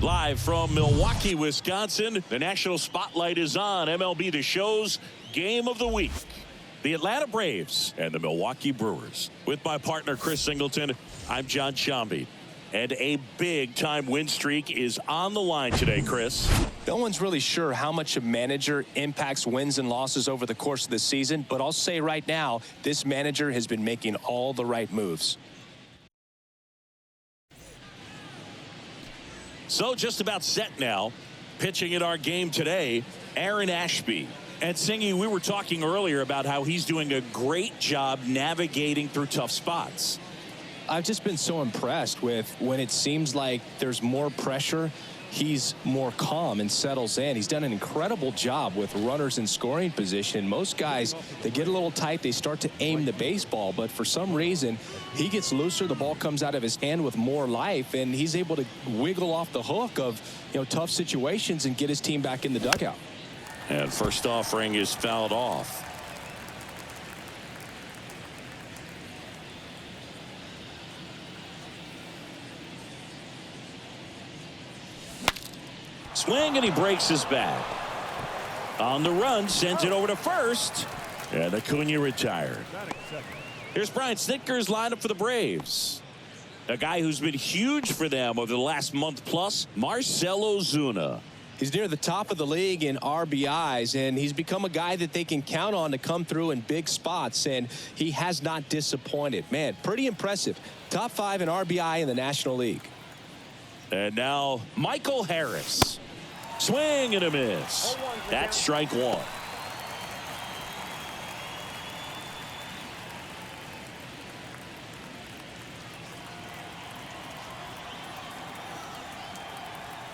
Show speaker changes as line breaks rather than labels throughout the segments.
Live from Milwaukee, Wisconsin, the national spotlight is on MLB The Show's Game of the Week. The Atlanta Braves and the Milwaukee Brewers. With my partner, Chris Singleton, I'm John Shambi. And a big-time win streak is on the line today, Chris.
No one's really sure how much a manager impacts wins and losses over the course of the season, but I'll say right now, this manager has been making all the right moves.
So just about set now. Pitching in our game today, Aaron Ashby. And Singy, we were talking earlier about how he's doing a great job navigating through tough spots.
I've just been so impressed with when it seems like there's more pressure, he's more calm and settles in. He's done an incredible job with runners in scoring position. Most guys, they get a little tight, they start to aim the baseball, but for some reason, he gets looser, the ball comes out of his hand with more life, and he's able to wiggle off the hook of, tough situations and get his team back in the dugout.
And first offering is fouled off. Swing, and he breaks his bat. On the run, sends it over to first. And Acuna retired. Here's Brian Snitker's lineup for the Braves. A guy who's been huge for them over the last month plus, Marcell Ozuna.
He's near the top of the league in RBIs, and he's become a guy that they can count on to come through in big spots, and he has not disappointed. Man, pretty impressive. Top 5 in RBI in the National League.
And now Michael Harris. Swing and a miss. That's strike one.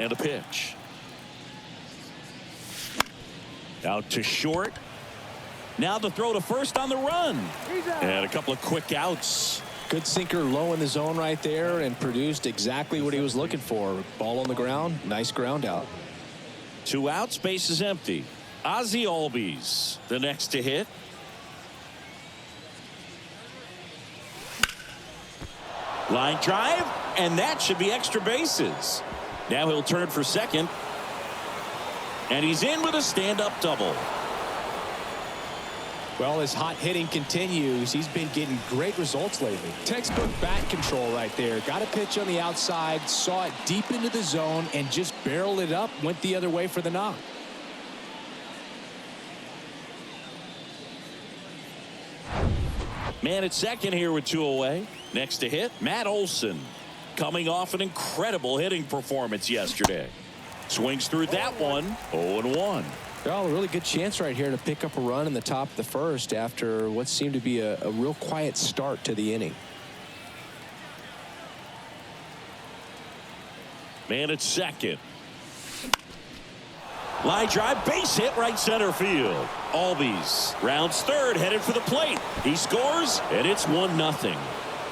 And a pitch. Out to short. Now the throw to first on the run. And a couple of quick outs.
Good sinker low in the zone right there and produced exactly what he was looking for. Ball on the ground. Nice ground out.
2 outs, base is empty. Ozzie Albies, the next to hit. Line drive, and that should be extra bases. Now he'll turn for second. And he's in with a stand-up double.
Well, his hot hitting continues. He's been getting great results lately. Textbook bat control right there. Got a pitch on the outside, saw it deep into the zone, and just barreled it up, went the other way for the knock.
Man at second here with 2 away. Next to hit, Matt Olson. Coming off an incredible hitting performance yesterday. Swings through that one, 0-1.
Well, a really good chance right here to pick up a run in the top of the first after what seemed to be a real quiet start to the inning.
Man at second. Line drive, base hit, right center field. Albies rounds third, headed for the plate. He scores, and it's 1-0.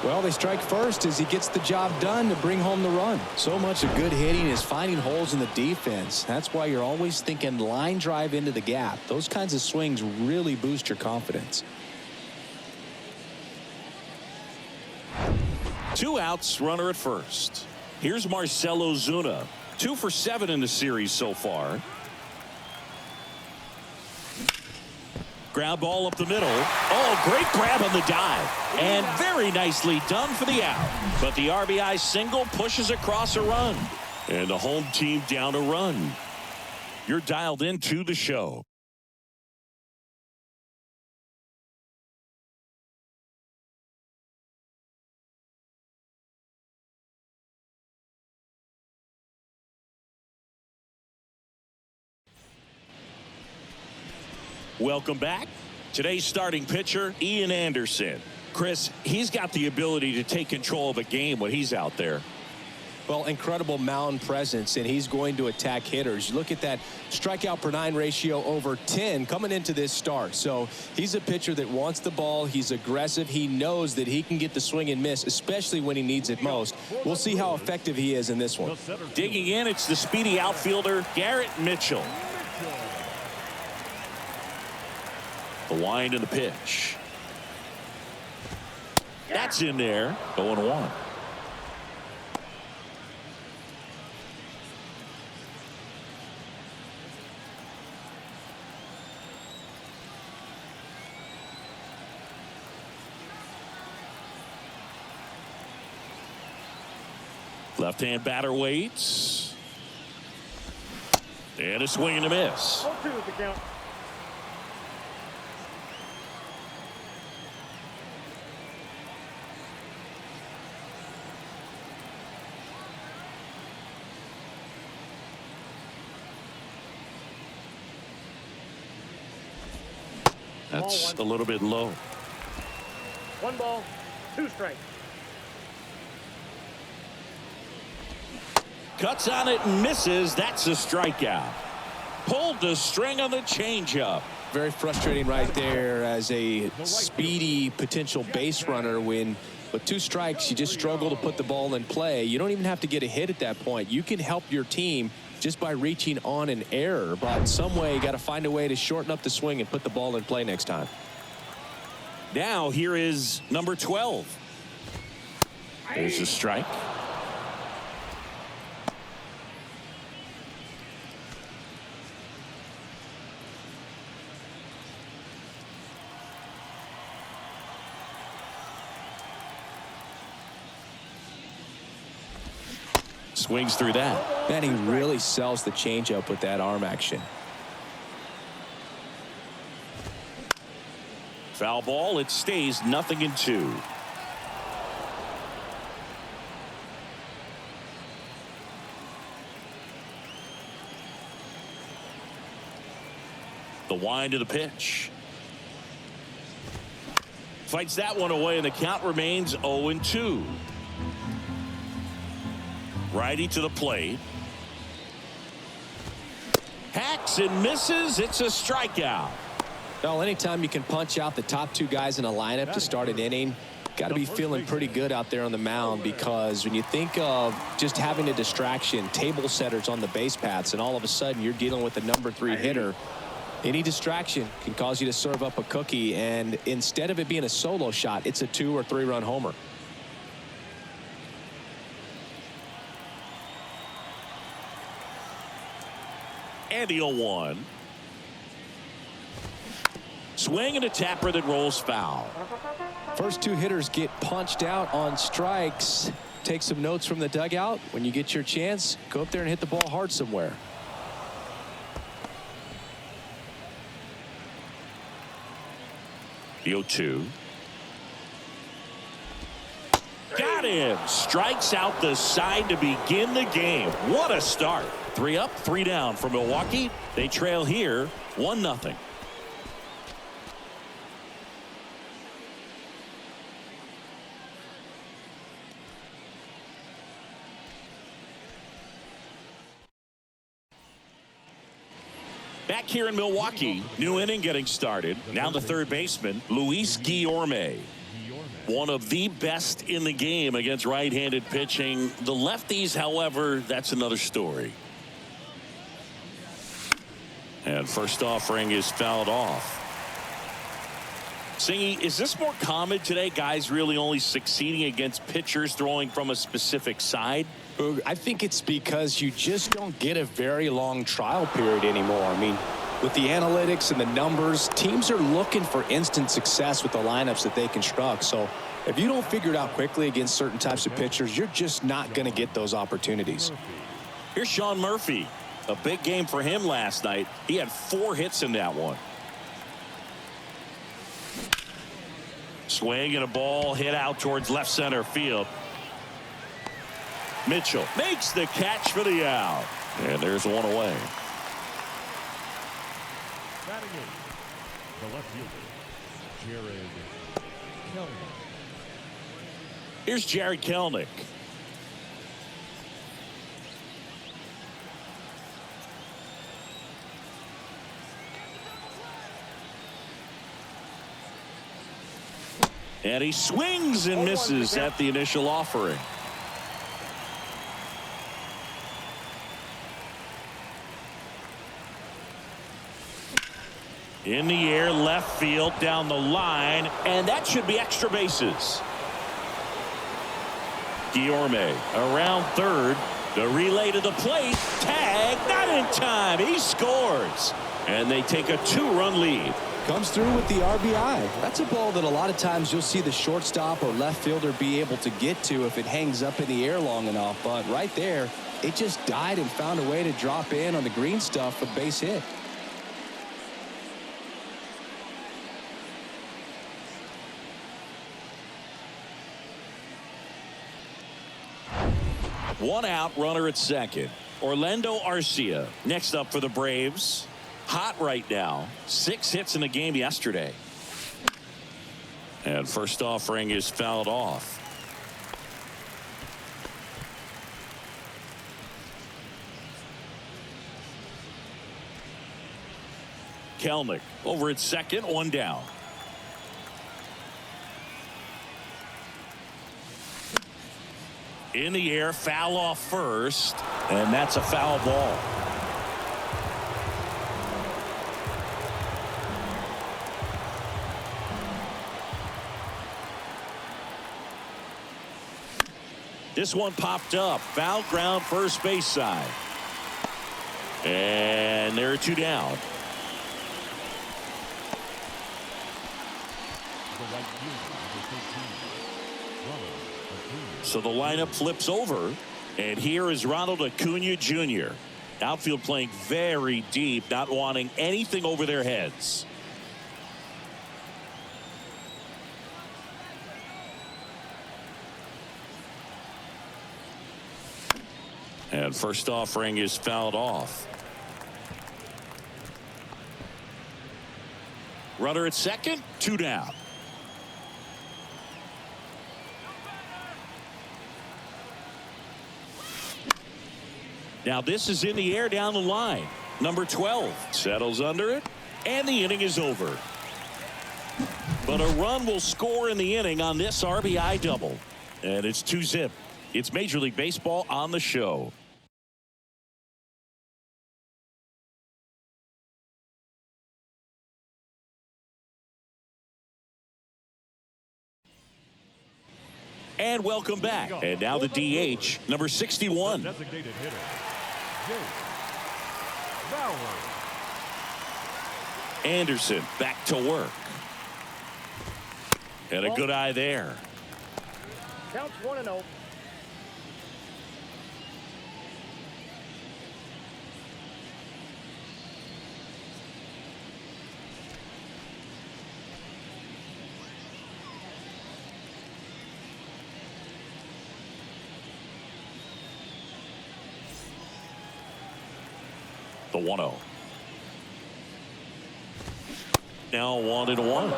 Well, they strike first as he gets the job done to bring home the run. So much of good hitting is finding holes in the defense. That's why you're always thinking line drive into the gap. Those kinds of swings really boost your confidence.
2 outs, runner at first. Here's Marcell Ozuna. 2 for 7 in the series so far. Ground ball up the middle. Oh, great grab on the dive. And very nicely done for the out. But the RBI single pushes across a run. And the home team down a run. You're dialed into the show. Welcome back. Today's starting pitcher, Ian Anderson. Chris, he's got the ability to take control of a game when he's out there.
Well, incredible mound presence, and he's going to attack hitters. You look at that strikeout per 9 ratio over 10 coming into this start. So he's a pitcher that wants the ball. He's aggressive. He knows that he can get the swing and miss, especially when he needs it most. We'll see how effective he is in this one.
Digging in, it's the speedy outfielder, Garrett Mitchell. The wind and the pitch. That's in there. 0-1. Left-hand batter waits. And a swing and a miss.
0-2 is the count.
That's a little bit low.
1 ball, 2 strikes.
Cuts on it and misses. That's a strikeout. Pulled the string on the changeup.
Very frustrating right there as a speedy potential base runner when with 2 strikes you just struggle to put the ball in play. You don't even have to get a hit at that point. You can help your team just by reaching on an error, but some way you got to find a way to shorten up the swing and put the ball in play next time.
Now here is number 12. There's a strike. Swings through that.
Man, he really sells the changeup with that arm action.
Foul ball. It stays 0-2. The wind of the pitch. Fights that one away, and the count remains 0-2. Righty to the plate. Hacks and misses. It's a strikeout.
Well, anytime you can punch out the top 2 guys in a lineup to start an inning, got to be feeling pretty good out there on the mound, because when you think of just having a distraction, table setters on the base paths, and all of a sudden you're dealing with the number 3 hitter, any distraction can cause you to serve up a cookie, and instead of it being a solo shot, it's a 2 or 3 run homer.
And the 0-1. Swing and a tapper that rolls foul.
First 2 hitters get punched out on strikes. Take some notes from the dugout. When you get your chance, go up there and hit the ball hard somewhere.
The 0-2. Got him. Strikes out the side to begin the game. What a start. 3 up, 3 down for Milwaukee. They trail here 1-0. Back here in Milwaukee, new inning getting started. Now the third baseman, Luis Guillorme. One of the best in the game against right-handed pitching. The lefties, however, that's another story. And first offering is fouled off. Singy, is this more common today? Guys really only succeeding against pitchers throwing from a specific side?
I think it's because you just don't get a very long trial period anymore. I mean, with the analytics and the numbers, teams are looking for instant success with the lineups that they construct. So if you don't figure it out quickly against certain types of pitchers, you're just not going to get those opportunities.
Here's Sean Murphy. A big game for him last night. He had 4 hits in that one. Swing and a ball hit out towards left center field. Mitchell makes the catch for the out. And there's one away.
Batting in, the left fielder, Jared Kelly.
Here's Jared Kelnick. And he swings and misses at the initial offering. In the air, left field, down the line, and that should be extra bases. Guillorme around third, The relay to the plate. Tag. Not in time. He scores. And they take a 2-run lead.
Comes through with the RBI. That's a ball that a lot of times you'll see the shortstop or left fielder be able to get to if it hangs up in the air long enough. But right there, it just died and found a way to drop in on the green stuff for the base hit.
One out, runner at second. Orlando Arcia next up for the Braves. Hot right now. 6 hits in the game yesterday. And first offering is fouled off. Kelnick over at second, 1 down. In the air, foul off first, and that's a foul ball. This one popped up. Foul ground, first base side. And there are 2 down. So the lineup flips over, and here is Ronald Acuna Jr. Outfield playing very deep, not wanting anything over their heads. And first offering is fouled off. Runner at second, 2 down. Now this is in the air down the line. Number 12 settles under it, and the inning is over. But a run will score in the inning on this RBI double. And it's 2-zip. It's Major League Baseball on the show. And welcome back. And now the DH, number 61.
Designated hitter, Jake Bauer.
Anderson back to work. And a good eye there.
Counts 1-0.
The 1-0. Now 1-1.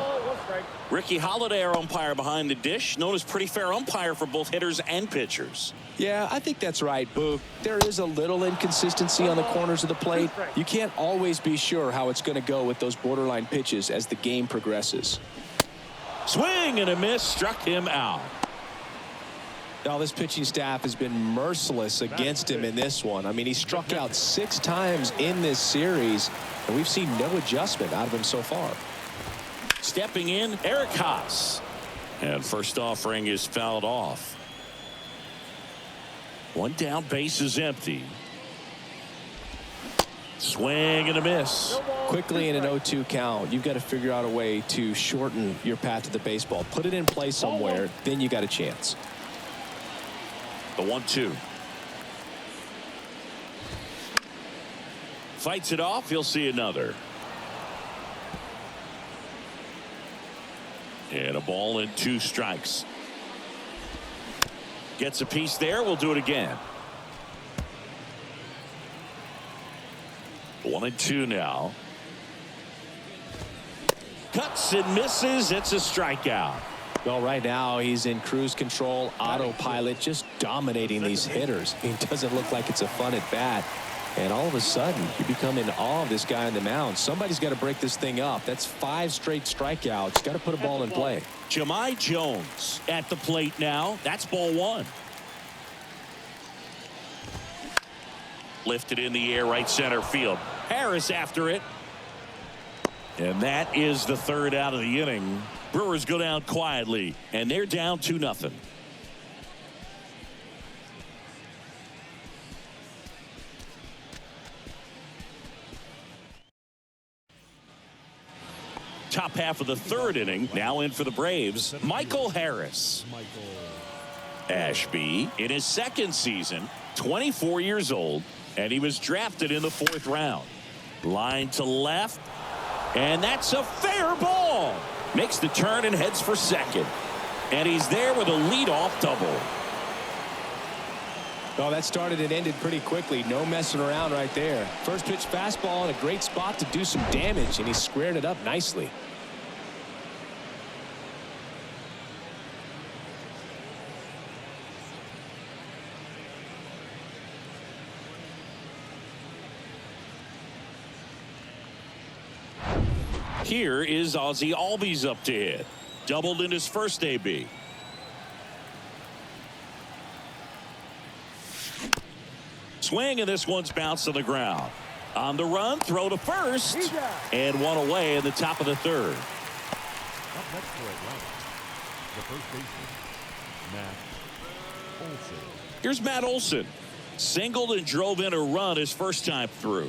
Ricky Holiday, our umpire behind the dish, known as pretty fair umpire for both hitters and pitchers.
Yeah, I think that's right, Boog. There is a little inconsistency on the corners of the plate. You can't always be sure how it's going to go with those borderline pitches as the game progresses.
Swing and a miss, struck him out.
Now, this pitching staff has been merciless against him in this one. I mean, he struck out 6 times in this series, and we've seen no adjustment out of him so far.
Stepping in, Eric Haas. And first offering is fouled off. 1 down, base is empty. Swing and a miss.
Quickly in an 0-2 count, you've got to figure out a way to shorten your path to the baseball. Put it in play somewhere, then you got a chance.
The 1-2. Fights it off. He'll see another. And a ball and 2 strikes. Gets a piece there. We'll do it again. 1-2 now. Cuts and misses. It's a strikeout.
Well, right now he's in cruise control, autopilot, just dominating these hitters. It doesn't look like it's a fun at bat. And all of a sudden, you become in awe of this guy on the mound. Somebody's got to break this thing up. That's 5 straight strikeouts. Got to put a ball in play.
Jahmai Jones at the plate now. That's ball 1. Lifted in the air, right center field. Harris after it. And that is the 3rd out of the inning. Brewers go down quietly, and they're down 2-0. top half of the third inning. Now in for the Braves, Michael Harris. Ashby in his second season, 24 years old, and he was drafted in the 4th round. Line to left, and that's a fair ball. Makes the turn and heads for second. And he's there with a leadoff double.
Well, that started and ended pretty quickly. No messing around right there. First pitch fastball in a great spot to do some damage, and he squared it up nicely.
Here is Ozzie Albies up to hit. Doubled in his first AB. Swing, and this one's bounced to the ground. On the run, throw to first, and one away in the top of the third.
Up next for Atlanta, the first baseman, Matt Olson.
Here's Matt Olson. Singled and drove in a run his first time through.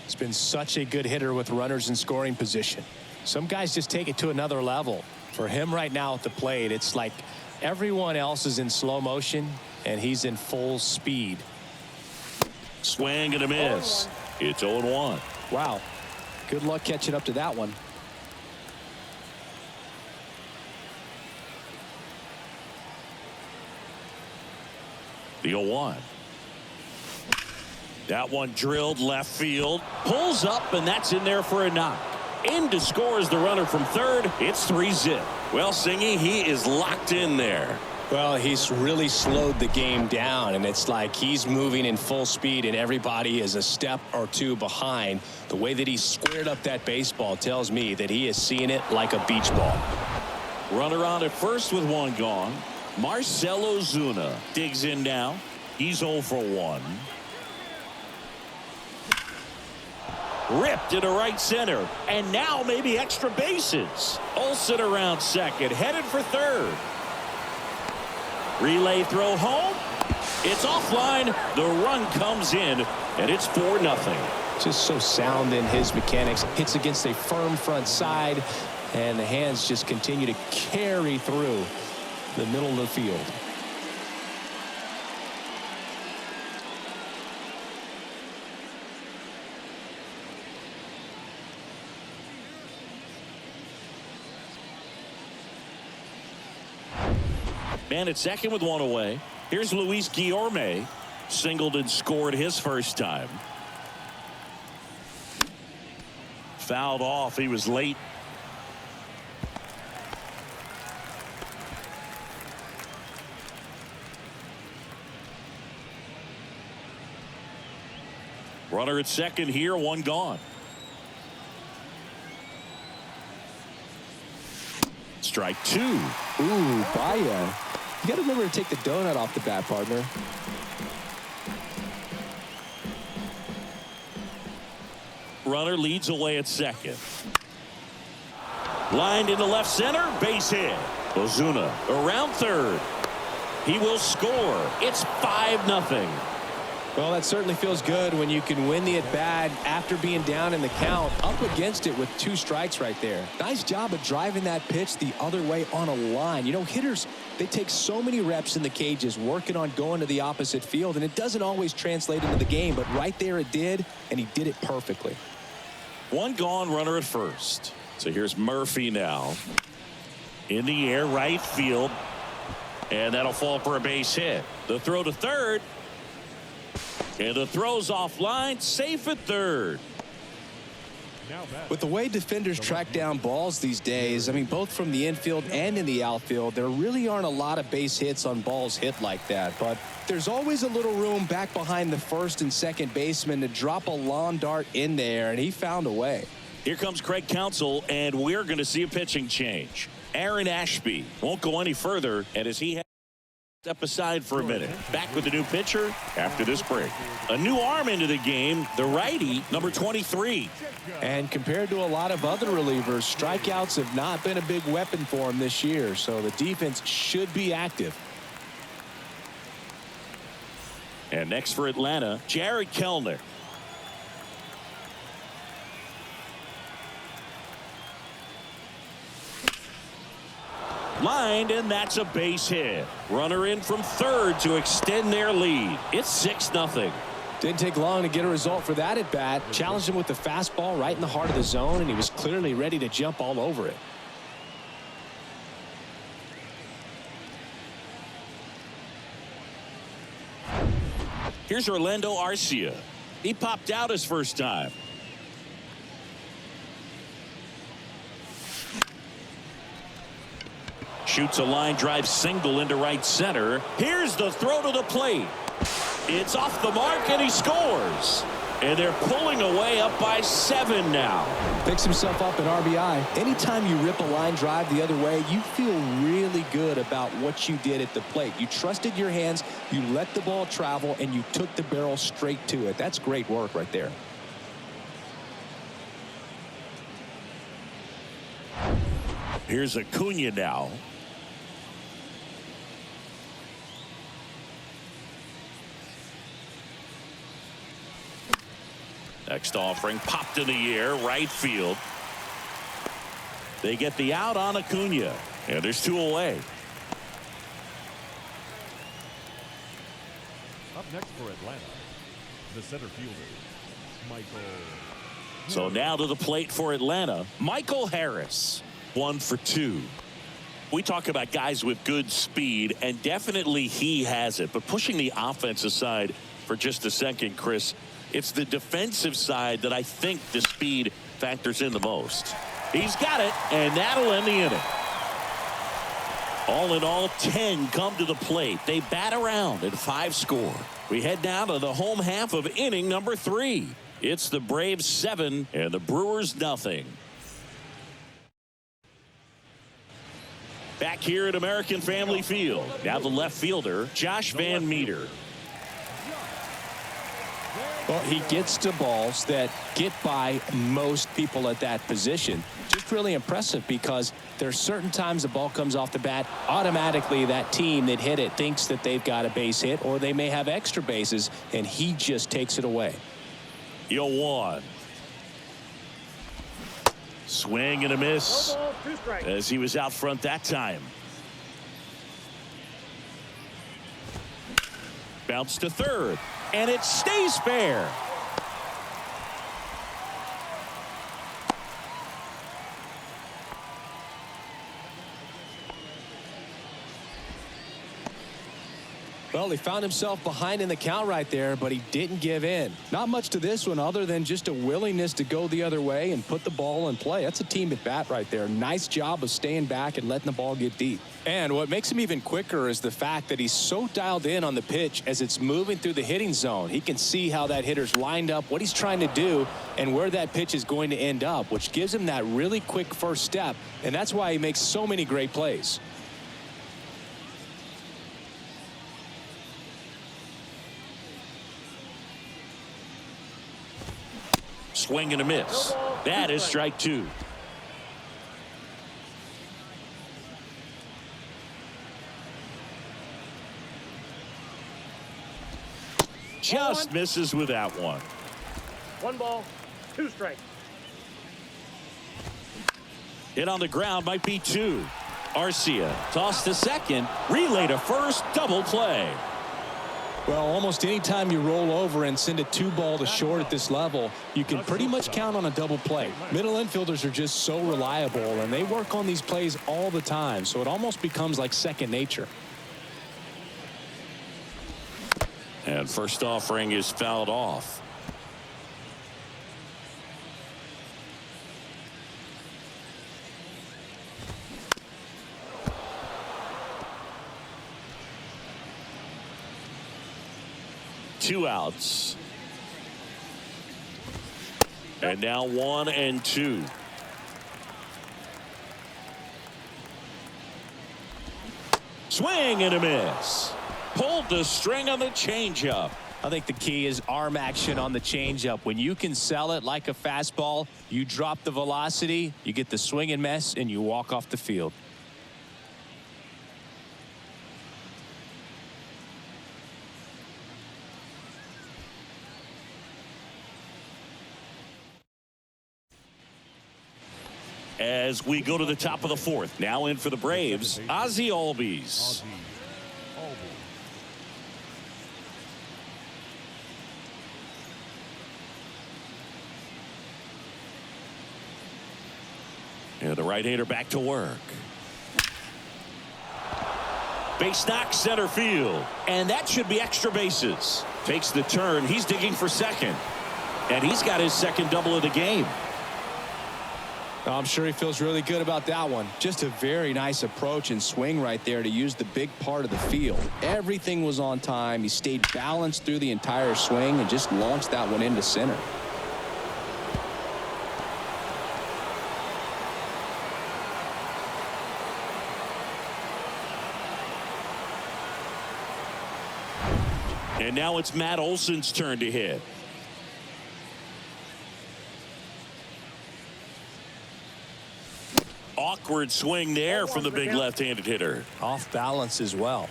He's been such a good hitter with runners in scoring position. Some guys just take it to another level. For him right now at the plate, it's like everyone else is in slow motion, and he's in full speed.
Swing and a miss. It's 0-1.
Wow. Good luck catching up to that one.
The 0-1. That one drilled left field. Pulls up, and that's in there for a knock. In to score is the runner from third. It's 3-zip. Well, Singy, he is locked in there.
Well, he's really slowed the game down, and it's like he's moving in full speed, and everybody is a step or two behind. The way that he squared up that baseball tells me that he is seeing it like a beach ball.
Runner on at first with one gone. Marcell Ozuna digs in now. He's 0 for 1. Ripped into right center, and now maybe extra bases. Olson around second, headed for third. Relay throw home. It's offline. The run comes in, and it's 4-0.
Just so sound in his mechanics. Hits against a firm front side, and the hands just continue to carry through the middle of the field.
Man at second with one away. Here's Luis Guillorme. Singled and scored his first time. Fouled off. He was late. Runner at second here, one gone. Strike 2.
Ooh, Baya. You got to remember to take the donut off the bat, partner.
Runner leads away at second. Lined into left center, base hit. Ozuna around third. He will score. It's 5-0.
Well, that certainly feels good when you can win the at-bat after being down in the count, up against it with 2 strikes right there. Nice job of driving that pitch the other way on a line. You know, hitters, they take so many reps in the cages working on going to the opposite field, and it doesn't always translate into the game, but right there it did, and he did it perfectly.
One gone, runner at first. So here's Murphy now. In the air, right field. And that'll fall for a base hit. The throw to third. And the throw's offline, safe at third.
With the way defenders track down balls these days, I mean, both from the infield and in the outfield, there really aren't a lot of base hits on balls hit like that. But there's always a little room back behind the first and second baseman to drop a lawn dart in there, and he found a way.
Here comes Craig Counsell, and we're going to see a pitching change. Aaron Ashby won't go any further, and as he step aside for a minute. Back with the new pitcher after this break. A new arm into the game, the righty, number 23.
And compared to a lot of other relievers, strikeouts have not been a big weapon for him this year, so the defense should be active.
And next for Atlanta, Jared Kellner. Lined, and that's a base hit. Runner in from third to extend their lead. It's 6-0.
Didn't take long to get a result for that at bat. Challenged him with the fastball right in the heart of the zone, and he was clearly ready to jump all over it.
Here's Orlando Arcia. He popped out his first time. Shoots a line drive single into right center. Here's the throw to the plate. It's off the mark, and he scores. And they're pulling away up by 7 now.
Picks himself up an RBI. Anytime you rip a line drive the other way, you feel really good about what you did at the plate. You trusted your hands, you let the ball travel, and you took the barrel straight to it. That's great work right there.
Here's Acuna now. Next offering popped in the air, right field. They get the out on Acuna, and there's 2 away.
Up next for Atlanta, the center fielder, Michael.
So now to the plate for Atlanta, Michael Harris. 1 for 2. We talk about guys with good speed, and definitely he has it. But pushing the offense aside for just a second, Chris, it's the defensive side that I think the speed factors in the most. He's got it, and that'll end the inning. All in all, 10 come to the plate. They bat around and 5 score. We head down to the home half of inning number 3. It's the Braves 7 and the Brewers nothing. Back here at American Family Field. Now the left fielder, Josh Van Meter.
Well, he gets to balls that get by most people at that position. Just really impressive because there's certain times the ball comes off the bat, automatically that team that hit it thinks that they've got a base hit or they may have extra bases, and he just takes it away.
0-1. Swing and a miss as he was out front that time. Bounce to third, and it stays fair.
Well, he found himself behind in the count right there, but he didn't give in. Not much to this one other than just a willingness to go the other way and put the ball in play. That's a team at bat right there. Nice job of staying back and letting the ball get deep. And what makes him even quicker is the fact that he's so dialed in on the pitch as it's moving through the hitting zone. He can see how that hitter's lined up, what he's trying to do, and where that pitch is going to end up, which gives him that really quick first step, and that's why he makes so many great plays.
Swing and a miss. That is strike 2. Just misses with that one.
1 ball, 2 strikes.
Hit on the ground might be 2. Arcia tossed to second, relay to first, double play.
Well, almost any time you roll over and send a 2-ball to short at this level, you can pretty much count on a double play. Middle infielders are just so reliable, and they work on these plays all the time, so it almost becomes like second nature.
And first offering is fouled off. Two outs. And now 1 and 2. Swing and a miss. Pulled the string on the changeup.
I think the key is arm action on the changeup. When you can sell it like a fastball, you drop the velocity, you get the swing and miss, and you walk off the field.
as we go to the top of the fourth. Now in for the Braves, Ozzie Albies. And the right-hander back to work. Base knock center field. And that should be extra bases. Takes the turn. He's digging for second. And he's got his second double of the game.
I'm sure he feels really good about that one. Just a very nice approach and swing right there to use the big part of the field. Everything was on time. He stayed balanced through the entire swing and just launched that one into center.
And now it's Matt Olson's turn to hit. Awkward swing there from the big left-handed hitter.
Off balance as well.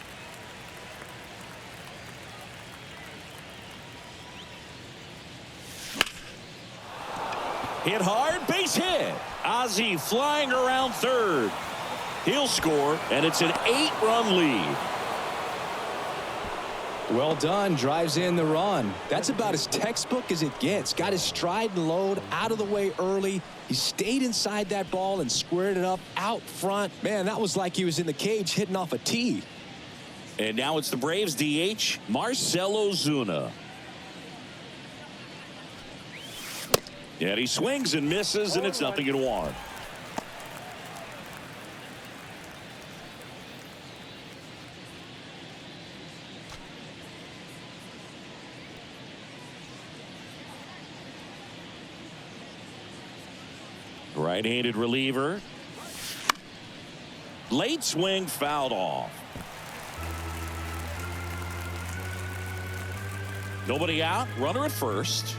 Hit hard, base hit. Ozzie flying around third. He'll score, and it's an 8-run lead.
Well done. Drives in the run. That's about as textbook as it gets. Got his stride and load out of the way early. He stayed inside that ball and squared it up out front. Man, that was like he was in the cage hitting off a tee.
And now it's the Braves DH, Marcell Ozuna. And he swings and misses, and it's 0-1. Right-handed reliever. Late swing fouled off. Nobody out. Runner at first.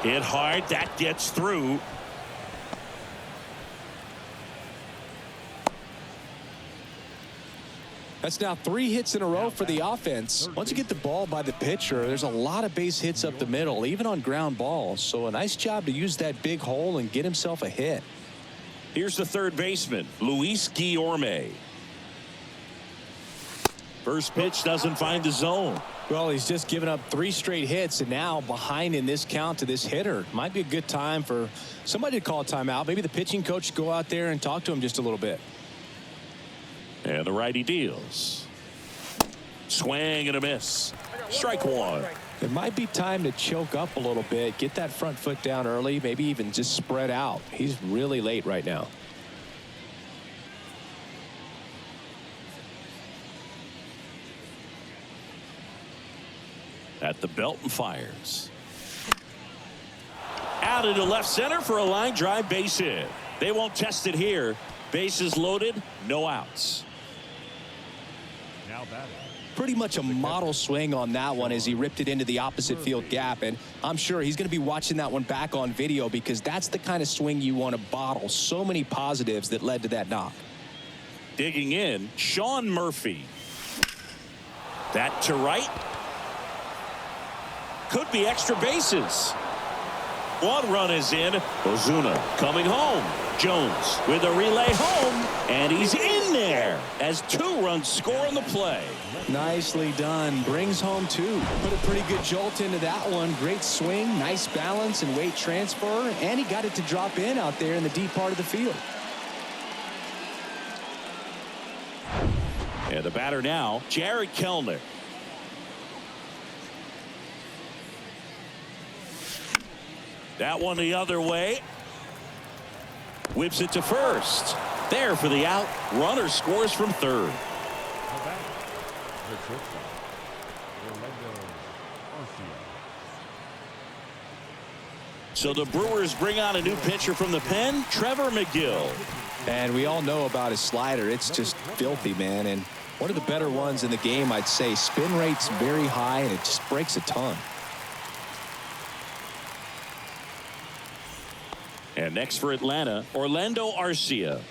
Hit hard. That gets through.
That's now 3 hits in a row for the offense. Once you get the ball by the pitcher, there's a lot of base hits up the middle, even on ground balls. So a nice job to use that big hole and get himself a hit.
Here's the third baseman, Luis Guillorme. First pitch doesn't find the zone.
Well, he's just given up 3 straight hits, and now behind in this count to this hitter. Might be a good time for somebody to call a timeout. Maybe the pitching coach go out there and talk to him just a little bit.
And the righty deals. Swing and a miss. Strike one.
It might be time to choke up a little bit, get that front foot down early, maybe even just spread out. He's really late right now.
At the belt and fires. Out into left center for a line drive base hit. They won't test it here. Bases loaded, no outs.
Now batting.
Pretty much a model swing on that one as he ripped it into the opposite field gap, and I'm sure he's going to be watching that one back on video because that's the kind of swing you want to bottle. So many positives that led to that knock.
Digging in, Sean Murphy. That to right. Could be extra bases. 1 run is in. Ozuna coming home. Jones with a relay home, and he's in there as 2 runs score on the play.
Nicely done. Brings home 2. Put a pretty good jolt into that one. Great swing, nice balance and weight transfer, and he got it to drop in out there in the deep part of the field.
And the batter now, Jared Kelenic. That one the other way. Whips it to first. There for the out. Runner scores from third.
The shortstop, Orlando Arcia.
So the Brewers bring on a new pitcher from the pen, Trevor McGill.
And we all know about his slider. It's just filthy, man. And one of the better ones in the game, I'd say. Spin rate's very high, and it just breaks a ton.
And next for Atlanta, Orlando Arcia.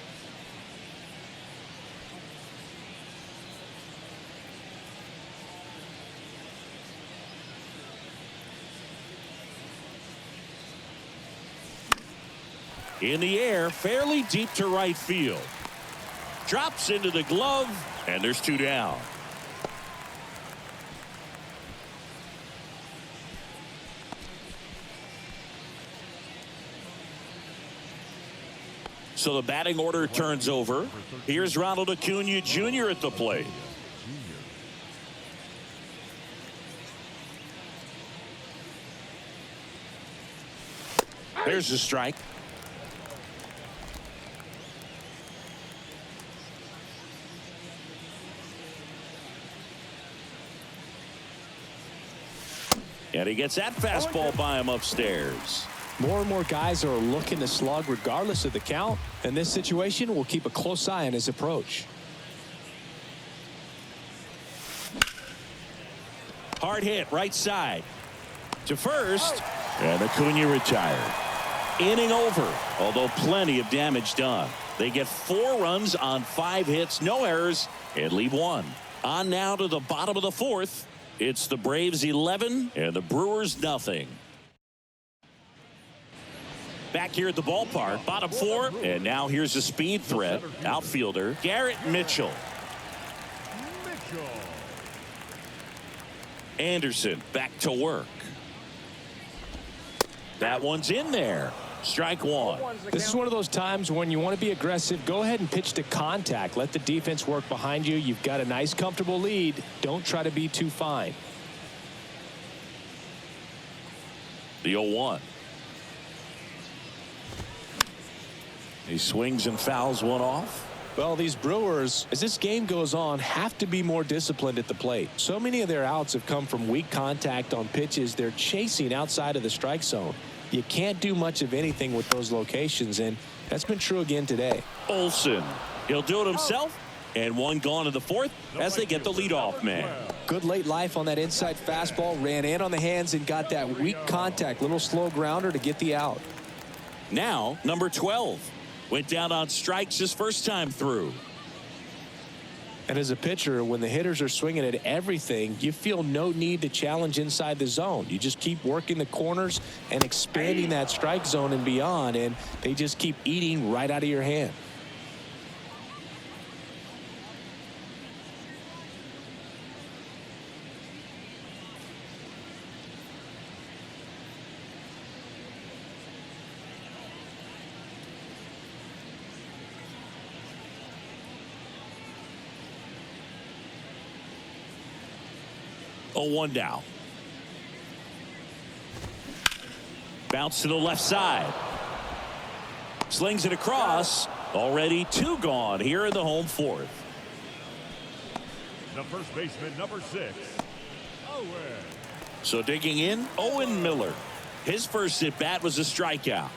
In the air, fairly deep to right field. Drops into the glove, and there's 2 down. So the batting order turns over. Here's Ronald Acuna Jr. at the plate. There's a strike. And he gets that fastball by him upstairs.
More and more guys are looking to slug regardless of the count. In this situation, we'll keep a close eye on his approach.
Hard hit right side to first, and Acuna retired. Inning over, although plenty of damage done. They get 4 runs on 5 hits, no errors, and leave 1. On now to the bottom of the 4th. It's the Braves 11 and the Brewers nothing. Back here at the ballpark, bottom 4, and now here's a speed threat. Outfielder Garrett Mitchell. Anderson back to work. That one's in there. Strike 1.
This is one of those times when you want to be aggressive. Go ahead and pitch to contact. Let the defense work behind you. You've got a nice, comfortable lead. Don't try to be too fine.
The 0-1. He swings and fouls one off.
Well, these Brewers, as this game goes on, have to be more disciplined at the plate. So many of their outs have come from weak contact on pitches they're chasing outside of the strike zone. You can't do much of anything with those locations, and that's been true again today.
Olsen, he'll do it himself, and 1 gone in the 4th as they get the leadoff man.
Good late life on that inside fastball, ran in on the hands and got that weak contact, little slow grounder to get the out.
Now, number 12. Went down on strikes his first time through.
And as a pitcher, when the hitters are swinging at everything, you feel no need to challenge inside the zone. You just keep working the corners and expanding that strike zone and beyond, and they just keep eating right out of your hand.
Oh, 1 down. Bounce to the left side. Slings it across. Already 2 gone here in the home 4th.
The first baseman, number 6, Owen.
So digging in, Owen Miller. His first at bat was a strikeout.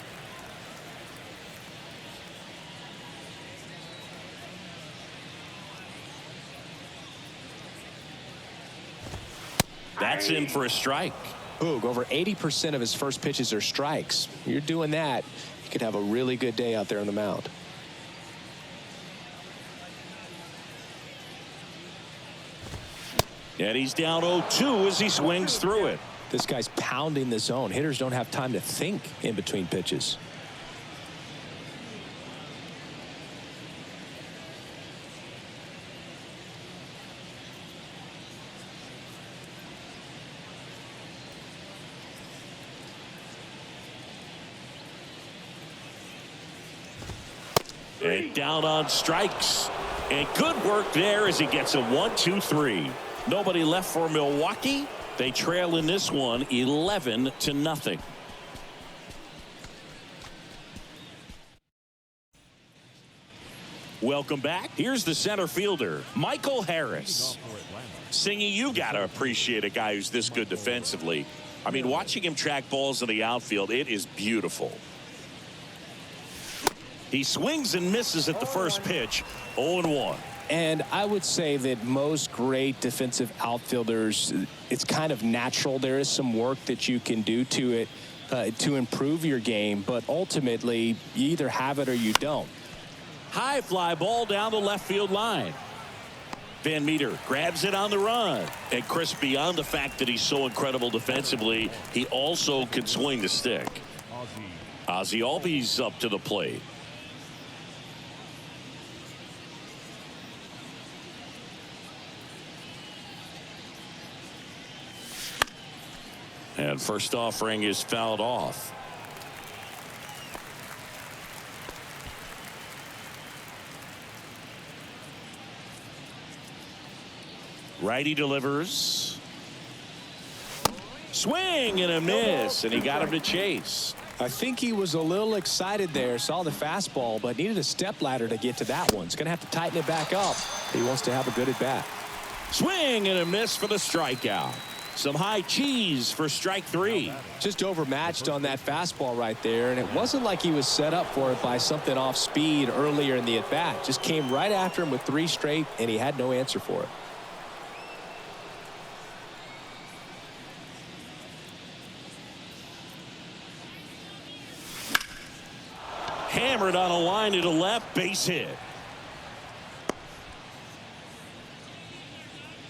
That's in for a strike.
Boog, over 80% of his first pitches are strikes. You're doing that, you could have a really good day out there on the mound.
And he's down 0-2 as he swings through it.
This guy's pounding the zone. Hitters don't have time to think in between pitches.
And down on strikes. And good work there as he gets a 1-2-3. Nobody left for Milwaukee. They trail in this one 11-0. Welcome back. Here's the center fielder, Michael Harris. Singy, you got to appreciate a guy who's this good defensively. I mean, watching him track balls in the outfield, it is beautiful. He swings and misses at the first pitch, 0-1.
And I would say that most great defensive outfielders, it's kind of natural. There is some work that you can do to it to improve your game, but ultimately you either have it or you don't.
High fly ball down the left field line. Van Meter grabs it on the run. And Chris, beyond the fact that he's so incredible defensively, he also can swing the stick. Ozzie Albies up to the plate. And first offering is fouled off. Righty delivers. Swing and a miss, and he got him to chase.
I think he was a little excited there, saw the fastball, but needed a step ladder to get to that one. He's going to have to tighten it back up. He wants to have a good at bat.
Swing and a miss for the strikeout. Some high cheese for strike three.
Just overmatched on that fastball right there, and it wasn't like he was set up for it by something off speed earlier in the at bat. Just came right after him with 3 straight, and he had no answer for it.
Hammered on a line to the left, base hit.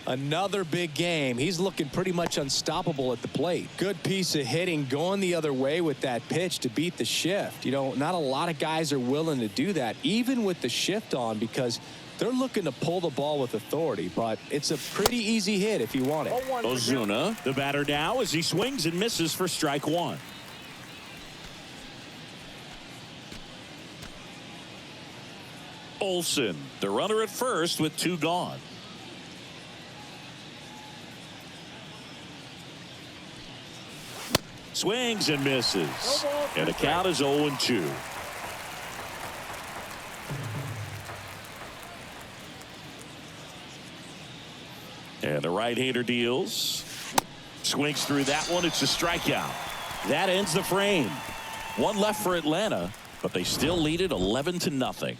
Another big game. He's looking pretty much unstoppable at the plate. Good piece of hitting going the other way with that pitch to beat the shift. You know, not a lot of guys are willing to do that, even with the shift on, because they're looking to pull the ball with authority, but it's a pretty easy hit if you want it.
Ozuna, the batter now, as he swings and misses for strike one. Olsen, the runner at first with 2 gone. Swings and misses. And the count is 0-2. And the right-hander deals. Swings through that one. It's a strikeout. That ends the frame. 1 left for Atlanta, but they still lead it 11-0.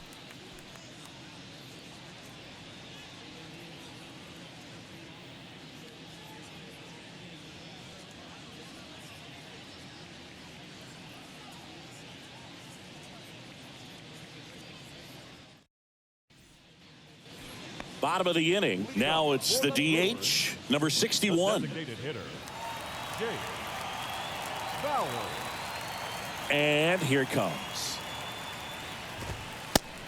Bottom of the inning. Now it's the DH, number 61.
Designated hitter, Jake Bauer.
And here it comes.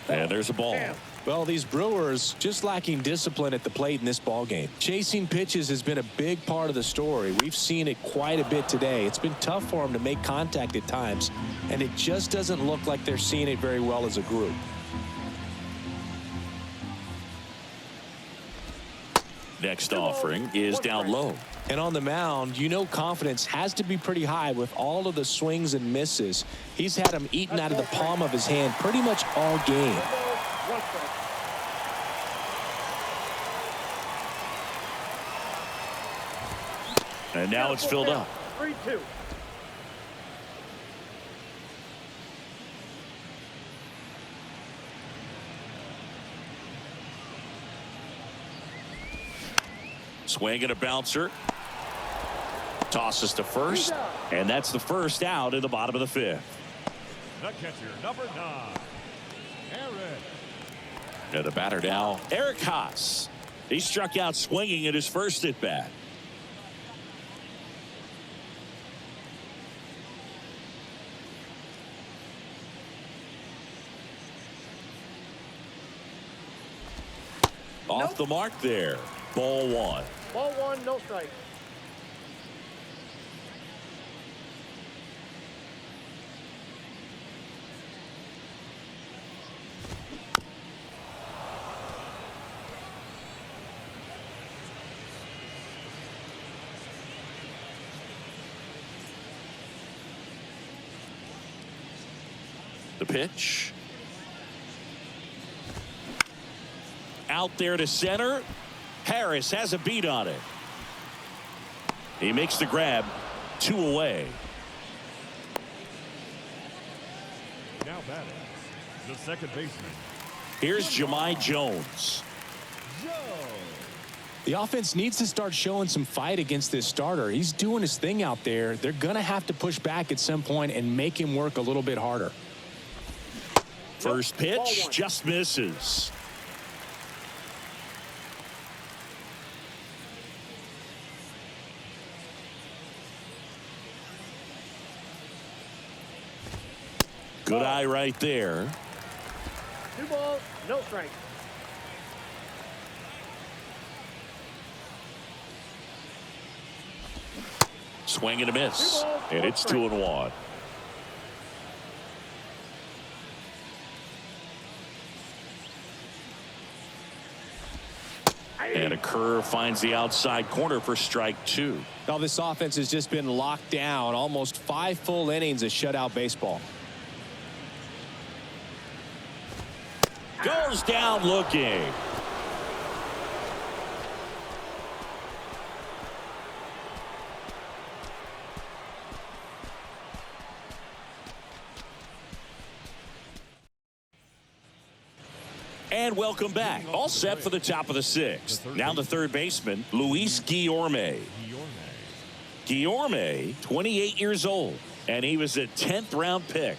And there's a ball.
Well, these Brewers just lacking discipline at the plate in this ball game. Chasing pitches has been a big part of the story. We've seen it quite a bit today. It's been tough for them to make contact at times, and it just doesn't look like they're seeing it very well as a group.
Next offering is down low.
And on the mound, you know confidence has to be pretty high with all of the swings and misses. He's had them eaten out of the palm of his hand pretty much all game.
And now it's filled up.
3-2.
Swing and a bouncer. Tosses to first. And that's the first out in the bottom of the 5th.
The catcher, number 9, Eric.
And the batter now, Eric Haas. He struck out swinging at his first at bat. Off the mark there. Ball 1.
Ball 1, no strike.
The pitch. Out there to center. Harris has a beat on it. He makes the grab. 2 away.
Now batting, the second baseman.
Here's Jahmai Jones.
The offense needs to start showing some fight against this starter. He's doing his thing out there. They're going to have to push back at some point and make him work a little bit harder.
First pitch just misses. Good eye right there.
2 balls, no strikes.
Swing and a miss. And it's 2-1. And a curve finds the outside corner for strike 2.
Now this offense has just been locked down. Almost 5 full innings of shutout baseball.
Goes down looking. And welcome back. All set for the top of the 6th. Now the third baseman, Luis Guillorme. Guillorme, 28 years old, and he was a 10th round pick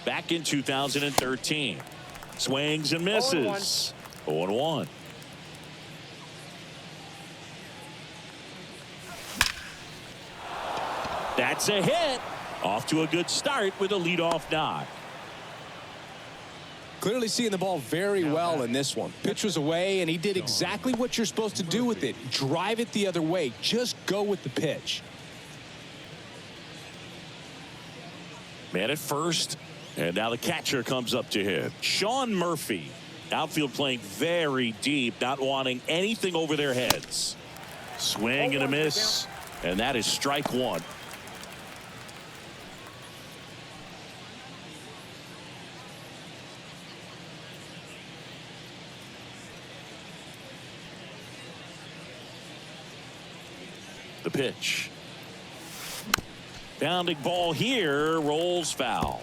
back in 2013. Swings and misses. 0-1. That's a hit. Off to a good start with a leadoff knock.
Clearly seeing the ball very well in this one. Pitch was away, and he did exactly what you're supposed to do with it. Drive it the other way. Just go with the pitch.
Man at first, and now the catcher comes up to him. Sean Murphy. Outfield playing very deep, not wanting anything over their heads. Swing and a miss, and that is strike 1. The pitch. Bounding ball here, rolls foul.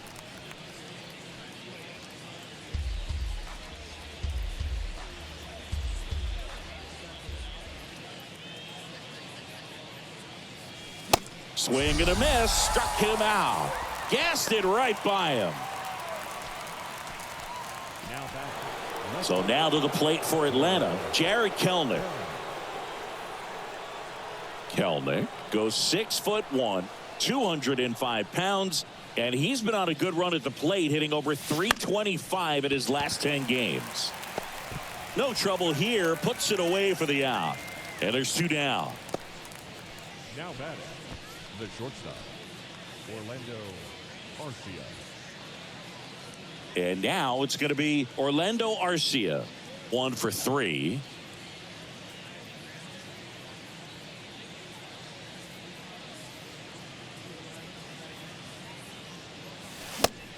Swing and a miss, struck him out. Gassed it right by him. So now to the plate for Atlanta, Jared Kelenic. Kelenic goes 6'1", 205 pounds, and he's been on a good run at the plate, hitting over .325 in his last 10 games. No trouble here, puts it away for the out, and there's 2 down.
Now batting, the shortstop, Orlando Arcia.
And now it's going to be Orlando Arcia, 1 for 3.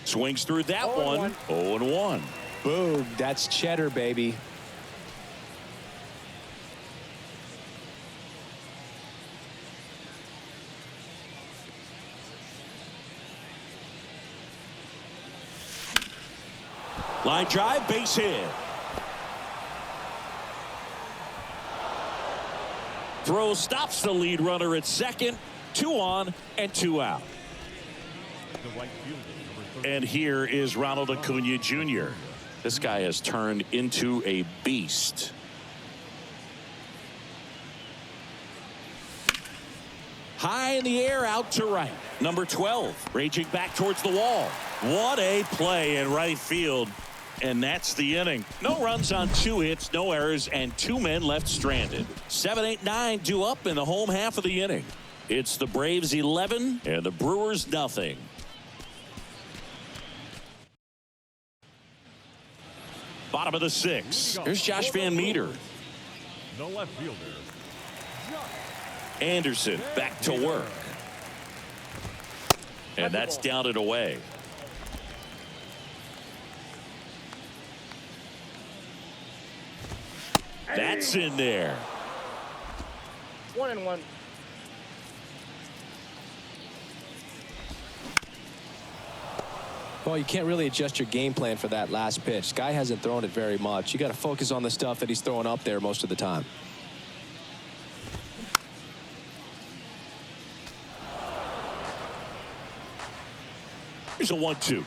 Swings through that one. 0-1.
Boom. That's cheddar, baby.
Line drive, base hit. Throw stops the lead runner at second. 2 on and 2 out.
The right fielder.
And here is Ronald Acuna Jr. This guy has turned into a beast. High in the air, out to right. Number 12, raging back towards the wall. What a play in right field. And that's the inning. No runs on 2 hits, no errors, and 2 men left stranded. 7, 8, 9 due up in the home half of the inning. It's the Braves 11 and the Brewers nothing. Bottom of the 6th. Here's Josh Van Meter.
The left fielder.
Anderson back to work. And that's down and away. That's in there.
1-1.
Well, you can't really adjust your game plan for that last pitch. Guy hasn't thrown it very much. You got to focus on the stuff that he's throwing up there most of the time.
Here's a 1-2.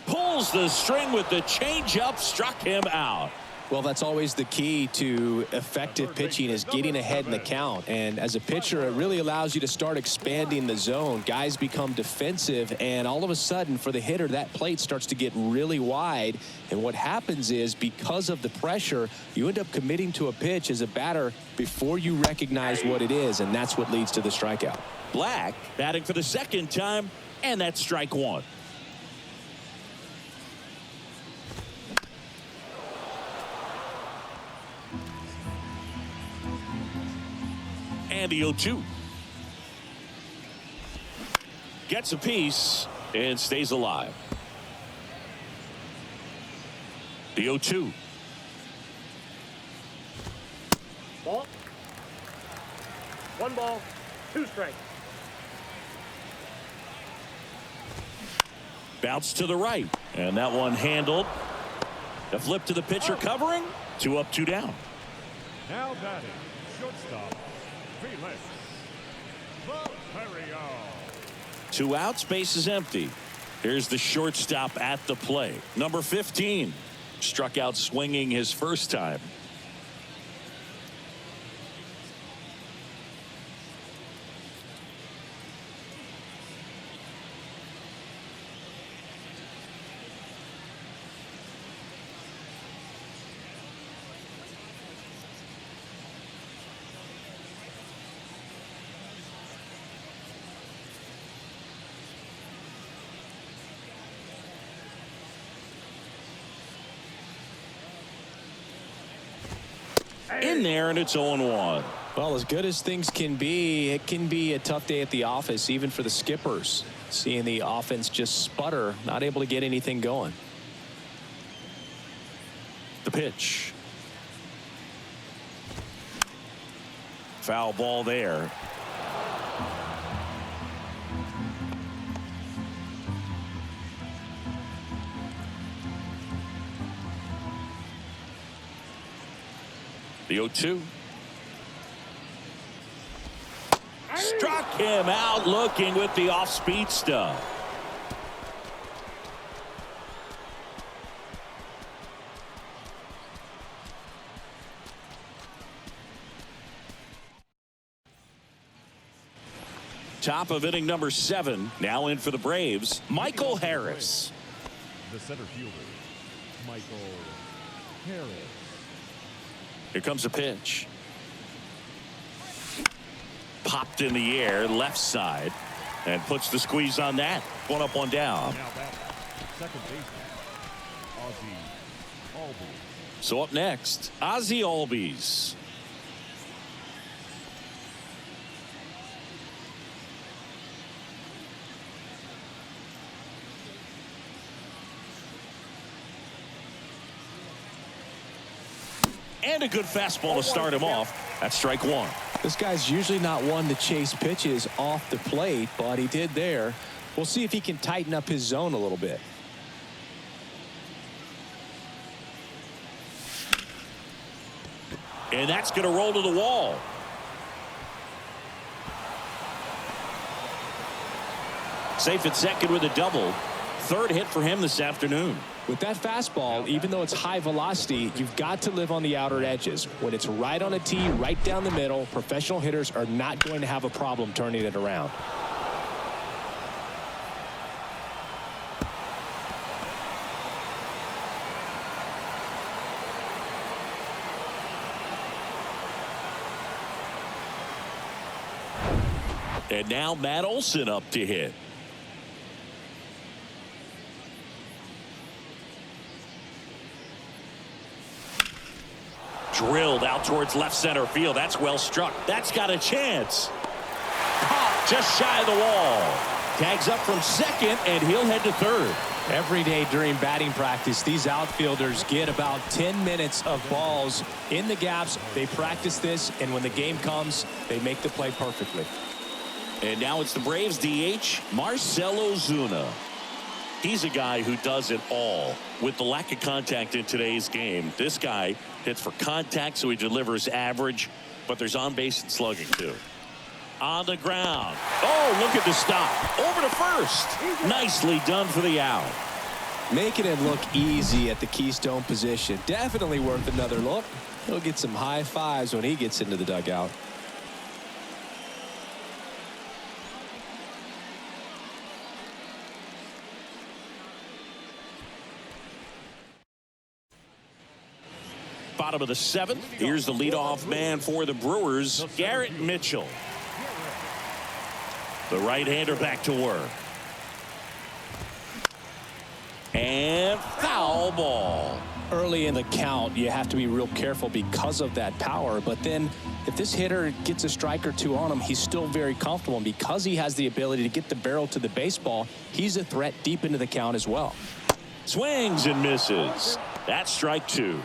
Pulls the string with the changeup, struck him out.
Well, that's always the key to effective pitching, is getting ahead in the count. And as a pitcher, it really allows you to start expanding the zone. Guys become defensive, and all of a sudden, for the hitter, that plate starts to get really wide. And what happens is, because of the pressure, you end up committing to a pitch as a batter before you recognize what it is, and that's what leads to the strikeout.
Black batting for the second time, and that's strike one. And the 0-2. Gets a piece and stays alive. The 0-2.
Ball. 1 ball, 2 strikes.
Bounce to the right, and that one handled. The flip to the pitcher covering. 2 up, 2 down.
Now batting, shortstop, Felix Barrio.
2 outs, base is empty. Here's the shortstop at the plate. Number 15 struck out swinging his first time. In there, and it's 0-1.
Well, as good as things can be, it can be a tough day at the office, even for the skippers. Seeing the offense just sputter, not able to get anything going.
The pitch. Foul ball there. The 0-2. Struck him out looking with the off-speed stuff. Top of inning number 7. Now in for the Braves, Michael Harris.
The center fielder, Michael Harris.
Here comes a pitch. Popped in the air, left side, and puts the squeeze on that. 1 up, 1 down.
Now batting, second baseman, Ozzie Albies.
So up next, Ozzie Albies. And a good fastball to start him off. That's strike 1.
This guy's usually not one to chase pitches off the plate, but he did there. We'll see if he can tighten up his zone a little bit.
And that's going to roll to the wall. Safe at second with a double. Third hit for him this afternoon.
With that fastball, even though it's high velocity, you've got to live on the outer edges. When it's right on a tee, right down the middle, professional hitters are not going to have a problem turning it around.
And now Matt Olson up to hit. Drilled out towards left center field. That's well struck. That's got a chance. Caught just shy of the wall. Tags up from second, and he'll head to third.
Every day during batting practice, these outfielders get about 10 minutes of balls in the gaps. They practice this, and when the game comes, they make the play perfectly.
And now it's the Braves DH, Marcell Ozuna. He's a guy who does it all. With the lack of contact in today's game, this guy hits for contact, so he delivers average, but there's on base and slugging too. On the ground. Oh, look at the stop. Over to first. Nicely done for the out.
Making it look easy at the Keystone position. Definitely worth another look. He'll get some high fives when he gets into the dugout.
Bottom of the 7th. Here's the leadoff man for the Brewers, Garrett Mitchell. The right-hander back to work. And foul ball.
Early in the count, you have to be real careful because of that power. But then if this hitter gets a strike or two on him, he's still very comfortable. And because he has the ability to get the barrel to the baseball, he's a threat deep into the count as well.
Swings and misses. That's strike 2.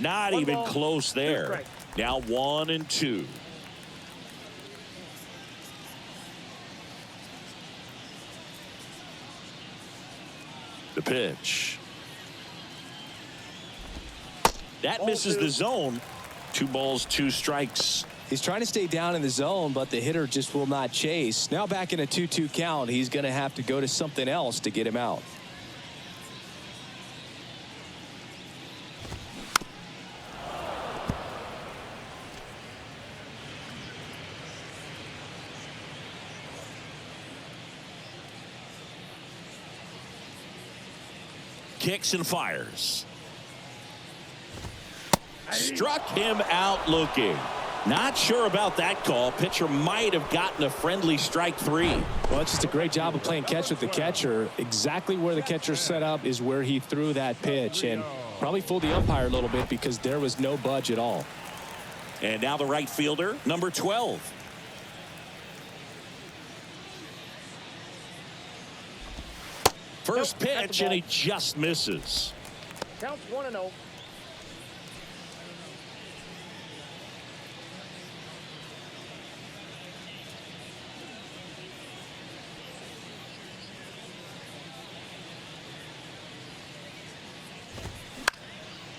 Not even close there. Now 1-2. The pitch. That misses the zone. 2 balls, 2 strikes.
He's trying to stay down in the zone, but the hitter just will not chase. Now back in a 2-2 count, he's going to have to go to something else to get him out.
Kicks and fires. Struck him out looking. Not sure about that call. Pitcher might have gotten a friendly strike 3.
Well, it's just a great job of playing catch with the catcher. Exactly where the catcher set up is where he threw that pitch, and probably fooled the umpire a little bit because there was no budge at all.
And now the right fielder, number 12. First pitch, and he just misses.
Counts 1-0.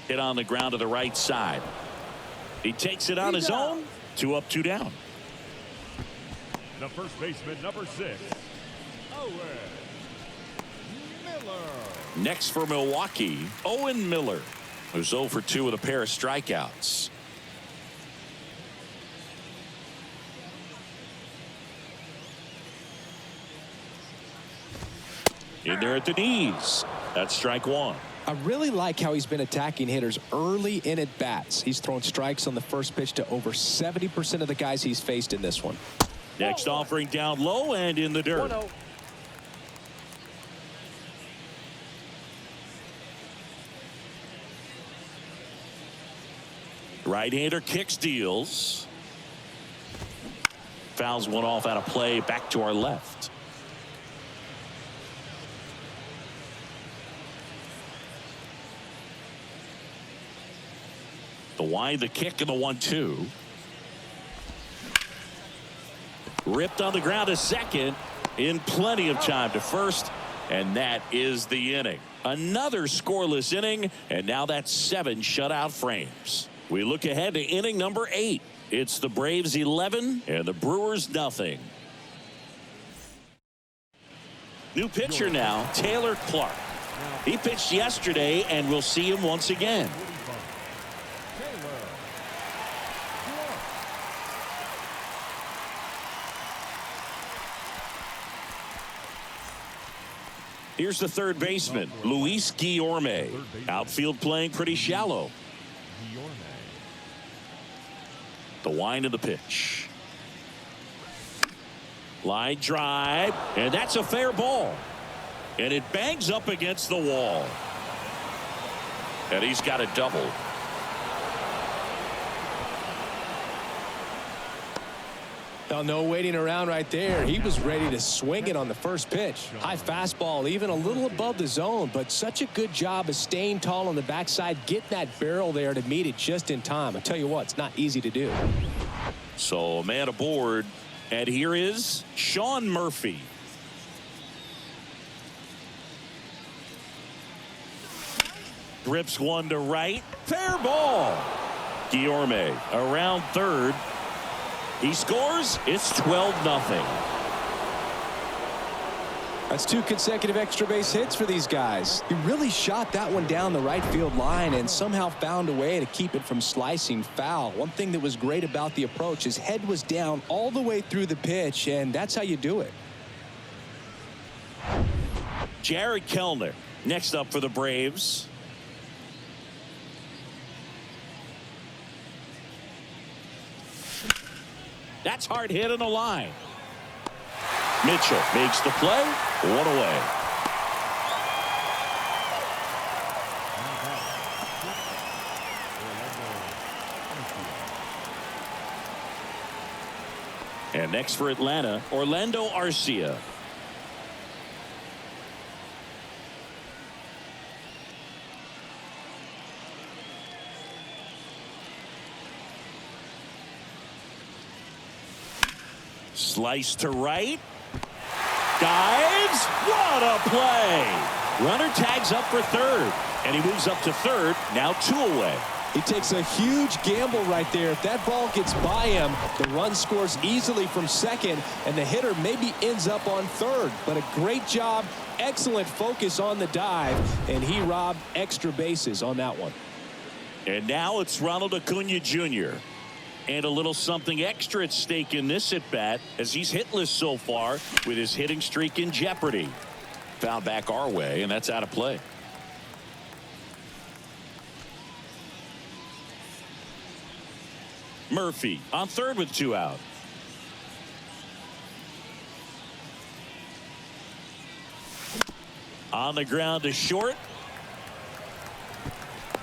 Hit on the ground to the right side. He takes it on his own. 2 up, 2 down.
The first baseman, number 6, Owen Miller.
Next for Milwaukee, Owen Miller, who's 0 for 2 with a pair of strikeouts. In there at the knees. That's strike 1.
I really like how he's been attacking hitters early in at bats. He's thrown strikes on the first pitch to over 70% of the guys he's faced in this one.
Next offering down low and in the dirt.
1-0.
Right-hander kicks, deals. Fouls one off out of play, back to our left. The wide, the kick, and the 1-2. Ripped on the ground to second in plenty of time to first, and that is the inning. Another scoreless inning, and now that's 7 shutout frames. We look ahead to inning number 8. It's the Braves 11 and the Brewers nothing. New pitcher now, Taylor Clark. He pitched yesterday, and we'll see him once again. Here's the third baseman, Luis Guillorme. Outfield playing pretty shallow. The wind of the pitch. Line drive, and that's a fair ball. And it bangs up against the wall. And he's got a double.
Oh, no waiting around right there. He was ready to swing it on the first pitch. High fastball, even a little above the zone, but such a good job of staying tall on the backside, getting that barrel there to meet it just in time. I tell you what, it's not easy to do.
So a man aboard, and here is Sean Murphy. Drips one to right. Fair ball. Guillorme around third. He scores. It's 12-0.
That's 2 consecutive extra base hits for these guys. He really shot that one down the right field line and somehow found a way to keep it from slicing foul. One thing that was great about the approach, his head was down all the way through the pitch, and that's how you do it.
Jared Kellner next up for the Braves. That's hard hit in the line. Mitchell makes the play. One away. And next for Atlanta, Orlando Arcia. Slice to right. Dives. What a play. Runner tags up for third. And he moves up to third. Now 2 away.
He takes a huge gamble right there. If that ball gets by him, the run scores easily from second, and the hitter maybe ends up on third. But a great job, excellent focus on the dive, and he robbed extra bases on that one.
And now it's Ronald Acuna Jr. And a little something extra at stake in this at-bat as he's hitless so far with his hitting streak in jeopardy. Foul back our way, and that's out of play. Murphy on third with 2 out. On the ground to short.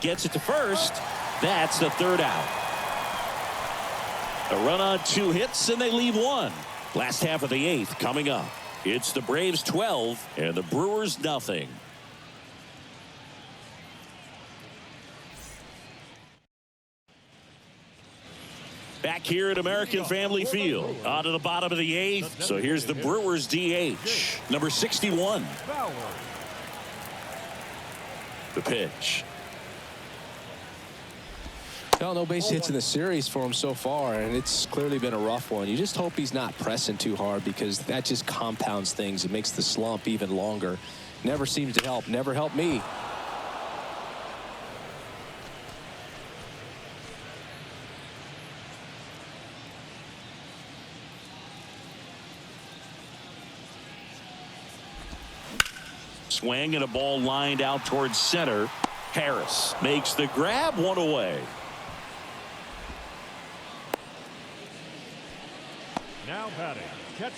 Gets it to first. That's the 3rd out. A run on 2 hits, and they leave 1. Last half of the 8th coming up. It's the Braves 12 and the Brewers nothing. Back here at American Family Field. On to the bottom of the 8th. So here's the Brewers DH. Number 61. The pitch.
Well, no base hits in the series for him so far, and it's clearly been a rough one. You just hope he's not pressing too hard because that just compounds things. It makes the slump even longer. Never seems to help. Never helped me.
Swing and a ball lined out towards center. Harris makes the grab. 1 away.
Now batting, catcher,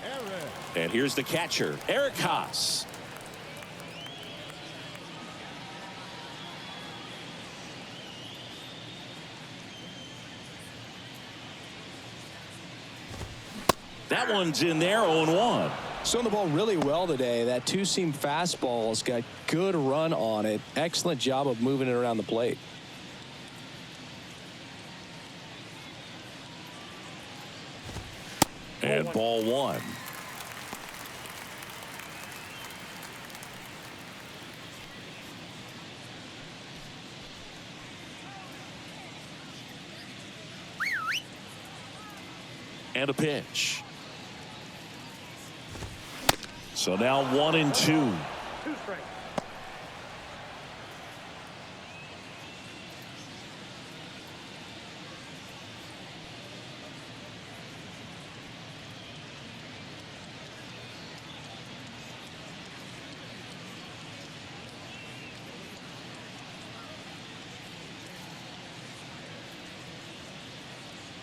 Eric.
And here's the catcher, Eric Haas. That one's in there, 0-1.
Throwing the ball really well today. That 2-seam fastball's got good run on it. Excellent job of moving it around the plate.
And ball 1. And a pitch. So now 1-2.
2 strikes.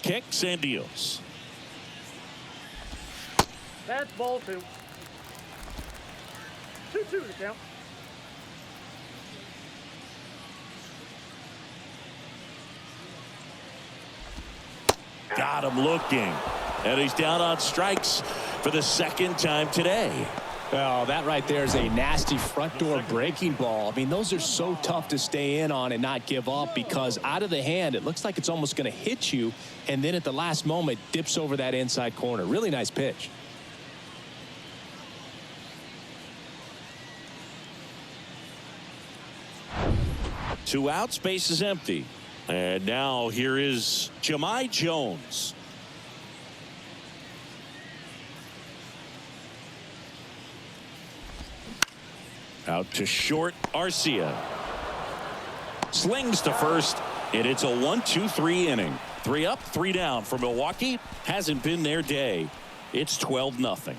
Kicks and deals.
That's ball 2. 2-2 to count.
Got him looking. And he's down on strikes for the second time today.
Oh, that right there is a nasty front door breaking ball. I mean, those are so tough to stay in on and not give up, because out of the hand, it looks like it's almost going to hit you, and then at the last moment, dips over that inside corner. Really nice pitch.
Two outs, base is empty. And now here is Jahmai Jones. Out to short, Arcia. Slings to first, and it's a 1-2-3 inning. 3 up, 3 down for Milwaukee. Hasn't been their day. It's 12-0.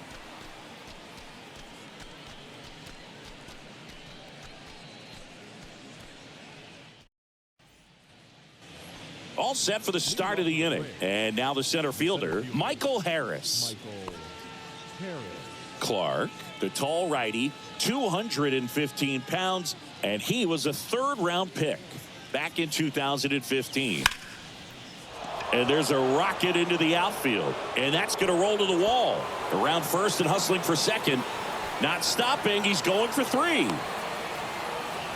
All set for the start of the inning. And now the center fielder, Michael Harris. Clark, the tall righty, 215 pounds, and he was a third-round pick back in 2015. And there's a rocket into the outfield, and that's going to roll to the wall. Around first and hustling for second. Not stopping, he's going for 3.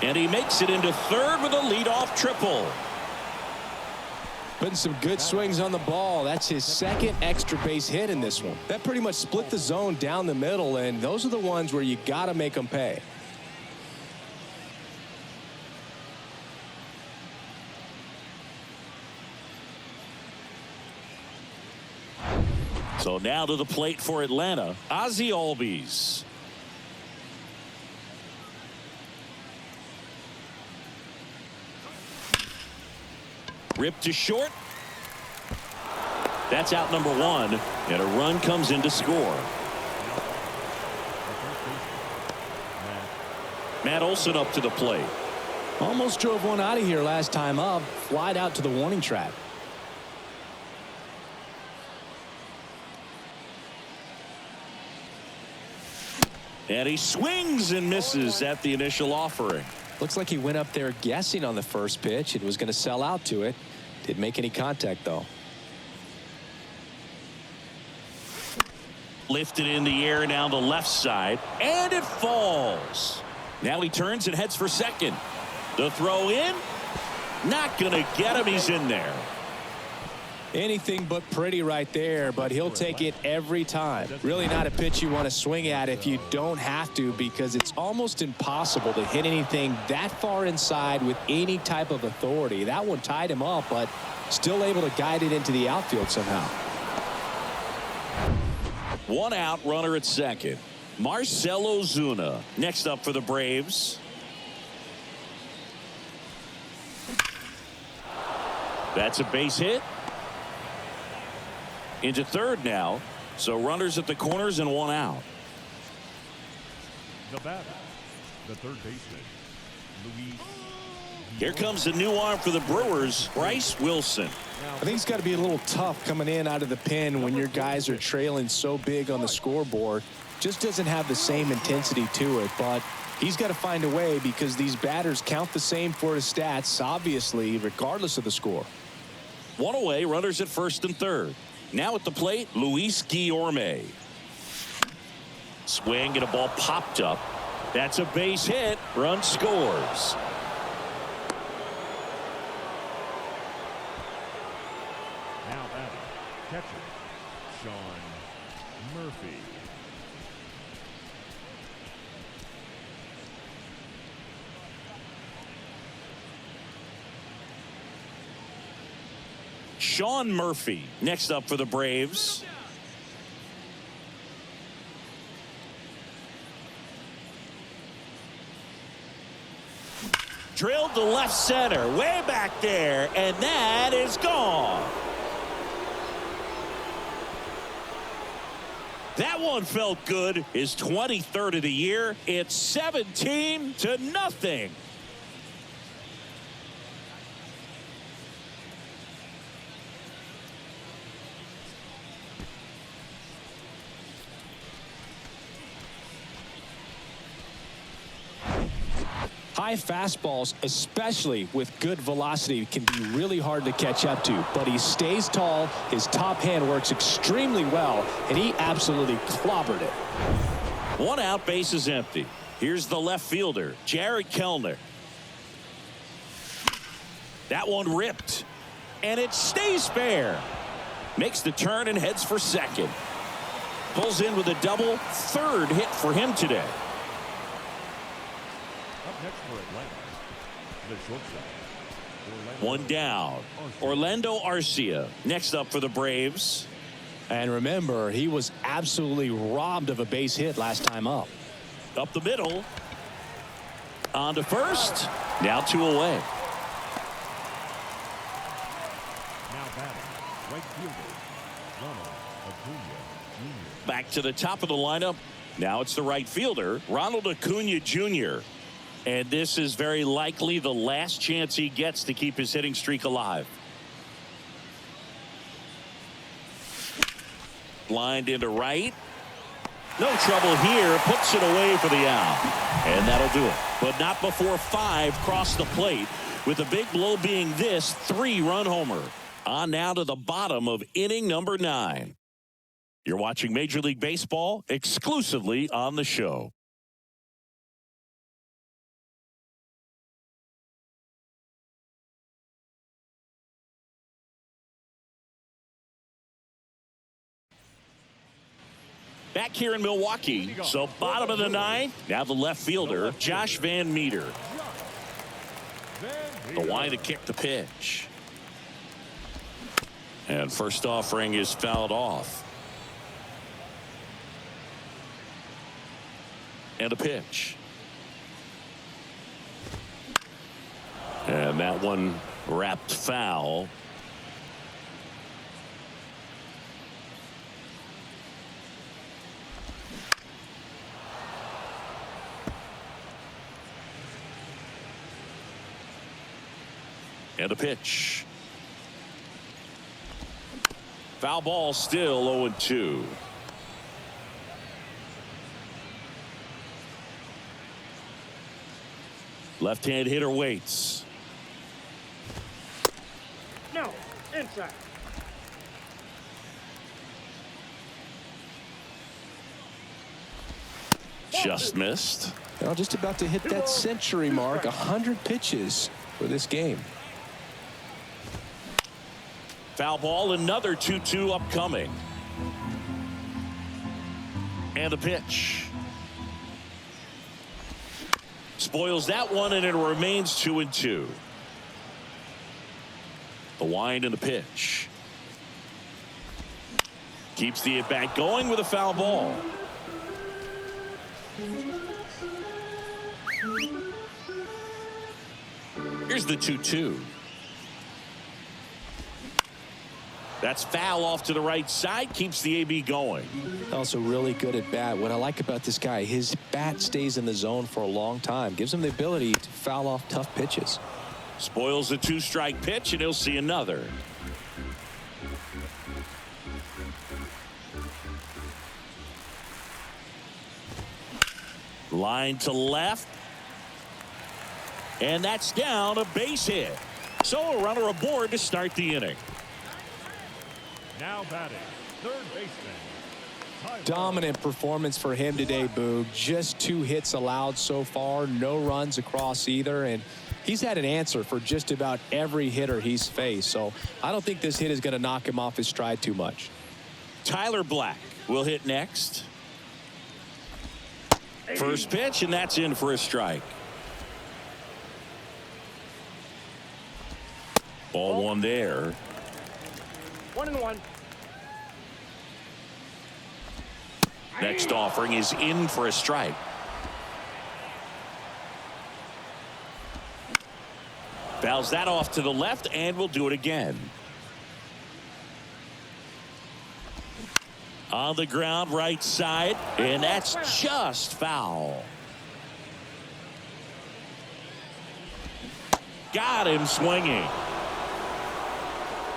And he makes it into third with a leadoff triple.
Putting some good swings on the ball. That's his second extra base hit in this one. That pretty much split the zone down the middle, and those are the ones where you got to make them pay.
So now to the plate for Atlanta, Ozzie Albies. Ripped to short. That's out number 1, and a run comes in to score. Matt Olson up to the plate.
Almost drove one out of here last time up. Flied out to the warning track.
And he swings and misses at the initial offering.
Looks like he went up there guessing on the first pitch and was going to sell out to it. Didn't make any contact, though.
Lifted in the air down the left side, and it falls. Now he turns and heads for second. The throw in, not going to get him. He's in there.
Anything but pretty right there, but he'll take it every time. Really not a pitch you want to swing at if you don't have to, because it's almost impossible to hit anything that far inside with any type of authority. That one tied him up, but still able to guide it into the outfield somehow.
1 out, runner at second. Marcell Ozuna next up for the Braves. That's a base hit. Into third now, so runners at the corners and 1 out.
The batter, the third baseman, Luis.
Here comes a new arm for the Brewers, Bryce Wilson.
I think it's got to be a little tough coming in out of the pen when your guys are trailing so big on the scoreboard. Just doesn't have the same intensity to it, but he's got to find a way, because these batters count the same for his stats, obviously, regardless of the score.
1 away, runners at first and third. Now at the plate, Luis Guillorme. Swing and a ball popped up. That's a base hit. Run scores.
Now batting, catcher, Sean Murphy.
Sean Murphy next up for the Braves. Drilled to left center, way back there, and that is gone. That one felt good. His 23rd of the year. It's 17-0.
High fastballs, especially with good velocity, can be really hard to catch up to. But he stays tall, his top hand works extremely well, and he absolutely clobbered it.
1 out, base is empty. Here's the left fielder, Jared Kellner. That one ripped, and it stays fair. Makes the turn and heads for second. Pulls in with a double, 3rd hit for him today.
Up next for Atlanta, the shortstop.
1 down. Orlando Arcia next up for the Braves.
And remember, he was absolutely robbed of a base hit last time up.
Up the middle. On to first. Now 2 away.
Now batting, right fielder, Ronald Acuna Jr.
Back to the top of the lineup. Now it's the right fielder, Ronald Acuna Jr. And this is very likely the last chance he gets to keep his hitting streak alive. Lined into right. No trouble here. Puts it away for the out. And that'll do it. But not before 5 cross the plate, with the big blow being this 3-run homer. On now to the bottom of inning number 9. You're watching Major League Baseball exclusively on the show. Back here in Milwaukee, so bottom of the 9th. Now the left fielder, Josh Van Meter. The line to kick the pitch. And first offering is fouled off. And a pitch. And that one wrapped foul. And a pitch. Foul ball, still 0-2. Left-hand hitter waits.
No, inside.
Just missed.
Well, just about to hit that century mark. 100 pitches for this game.
Foul ball, another 2-2 upcoming. And a pitch. Spoils that one, and it remains 2-2. The wind and the pitch. Keeps the at-bat going with a foul ball. Here's the 2-2. That's foul off to the right side. Keeps the AB going.
Also really good at bat. What I like about this guy, his bat stays in the zone for a long time. Gives him the ability to foul off tough pitches.
Spoils the 2-strike pitch, and he'll see another. Line to left. And that's down, a base hit. So a runner aboard to start the inning.
Now batting, third baseman.
Dominant performance for him today, Boog. Just 2 hits allowed so far. No runs across either. And he's had an answer for just about every hitter he's faced. So I don't think this hit is going to knock him off his stride too much.
Tyler Black will hit next. First pitch, and that's in for a strike. Ball 1 there.
1-1.
Next offering is in for a strike. Fouls that off to the left, and we'll do it again. On the ground, right side, and that's just foul. Got him swinging.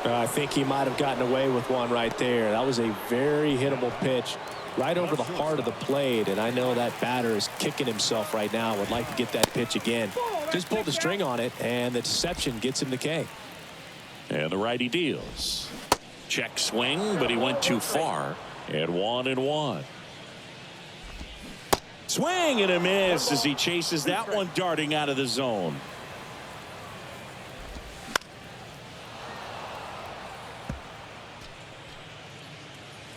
I think he might have gotten away with one right there. That was a very hittable pitch right over the heart of the plate, and I know that batter is kicking himself right now. Would like to get that pitch again. Just pulled the string on it, and the deception gets him the K.
And the righty deals. Check swing, but he went too far. And 1-1. Swing and a miss as he chases that one darting out of the zone.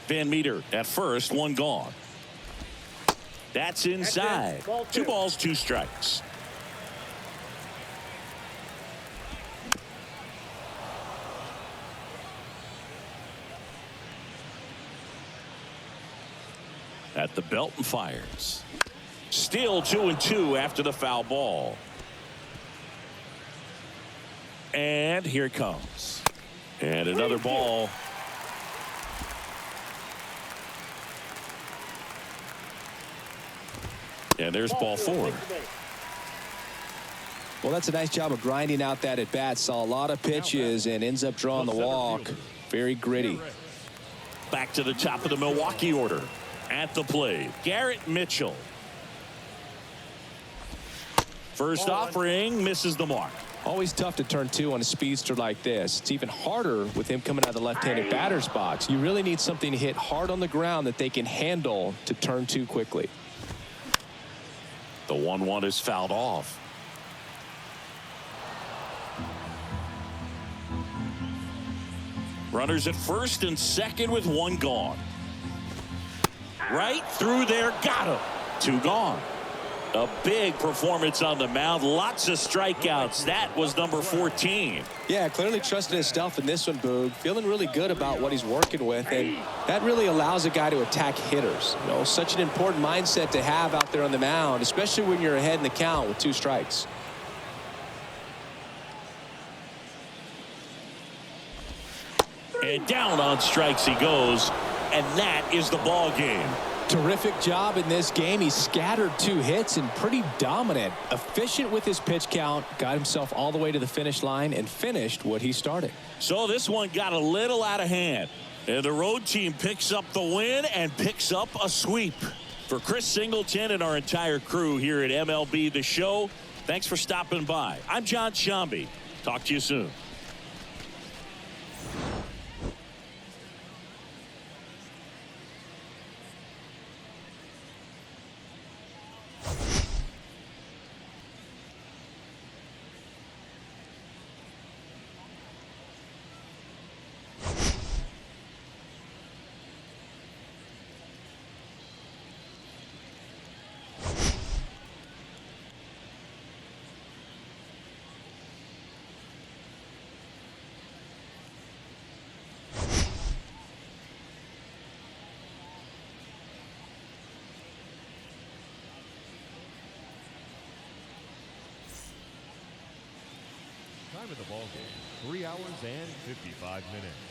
Van Meter at first, one gone. That's inside. 2 balls, 2 strikes. At the belt and fires. Still 2-2 after the foul ball. And here it comes. And another ball. And there's ball 4.
Well, that's a nice job of grinding out that at bat. Saw a lot of pitches and ends up drawing the walk. Very gritty.
Back to the top of the Milwaukee order. At the plate, Garrett Mitchell. First offering misses the mark.
Always tough to turn 2 on a speedster like this. It's even harder with him coming out of the left-handed batter's box. You really need something to hit hard on the ground that they can handle to turn 2 quickly.
The 1-1 is fouled off. Runners at first and second with 1 gone. Right through there, got him. 2 gone. A big performance on the mound. Lots of strikeouts. That was number 14.
Yeah, clearly trusting his stuff in this one, Boog. Feeling really good about what he's working with, and that really allows a guy to attack hitters. You know, such an important mindset to have out there on the mound, especially when you're ahead in the count with 2 strikes.
And down on strikes he goes, and that is the ball game.
Terrific job in this game. He scattered 2 hits and pretty dominant. Efficient with his pitch count. Got himself all the way to the finish line and finished what he started.
So this one got a little out of hand. And the road team picks up the win and picks up a sweep. For Chris Singleton and our entire crew here at MLB The Show, thanks for stopping by. I'm John Shambi. Talk to you soon.
Time of the ball game, 3 hours and 55 minutes.